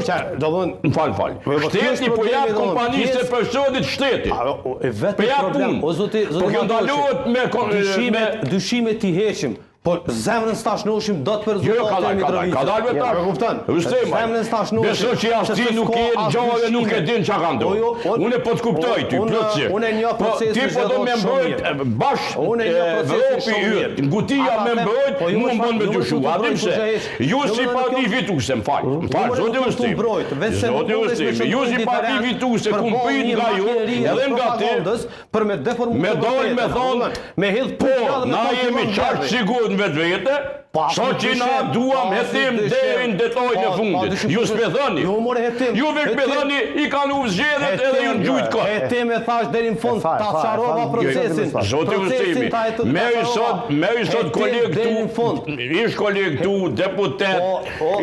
është, më falë, shteti po jap kompanisë për shëndit shteti. Vetë problem, o zoti dyshime t'i heqim. Po zemrën s'tash noshim do të për rezultate e Mitrovicës. Ka dalë tash. Zemrën s'tash noshim. Beso që jashti nuk e gjallë nuk e din çka ka ndodhur. Unë po të kuptoj ty plotësisht. Unë e një proces. Ti po do më mbrojt bash. Unë e një proces yt. Ngutia më mbrojt, mua më bën me dyshu. A di pse? Ju si parti fituese, më fal. Zoti Ustim. Zoti Ustim. Ju si parti fituese kumpit nga ju, edhe nga ti për me deformuar. Me dal me thon, me hedh po, na jemi qartë sigurt në vetë vete, sa që na duam hetim deri në detajin e fundit. Ju s'pethoni. Ju veç pethoni, i kanë u zgjedhjet edhe ju në gjujt kohë. Hetim e thash deri në fund, ta qarova procesin. Zoti Ustimi, meri sot koleg tu, ish koleg tu, deputet,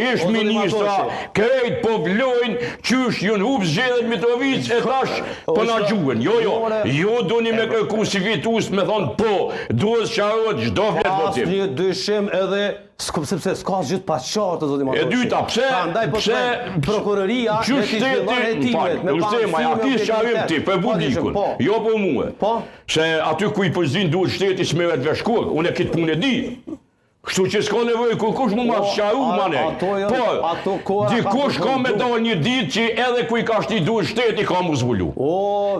ish ministra, krejt po vlojnë, qysh ju në hub zgjedhjet Mitrovic e thash po na gjuhen. Jo doni me kërku si fitus me thonë po, duhet qarot çdo flet votim. Një dyshim edhe sepse s'ka gjithë pa qartë zoti Matoshi. E dyta, pse prokuroria që shteti ja kish qarim ti për publikun, jo për mua. Se aty ku i përzin duhet shteti s'merret vesh kurrë, unë këtë punë e di. Kështu që s'ka nevojë kush mu ma sqaru mane. Po, dikush ka me dalë një ditë që edhe ku i ka shti duhet shteti ka mu zbulu.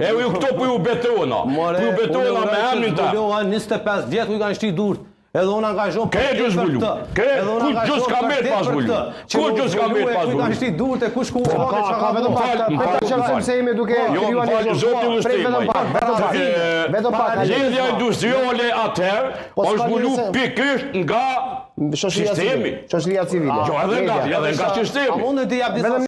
E ju këto për ju betona. Për ju betona me emnin ta. 25 vjetë ku i kanë shti durët. Edhe unë angazhon për zbulu. Kush gjus ka merë pas zbulu. Kush gjus ka merë pas zbulu. Kush ka shti durët e kush ku ka vetëm pak. Se jemi duke krijuar një zoti Ustimi. Vetëm pak. Zgjedhja industriale atëherë është zbulu pikërisht nga sistemi. Shoqëria civile. Jo, edhe nga sistemi. A mund të jap disa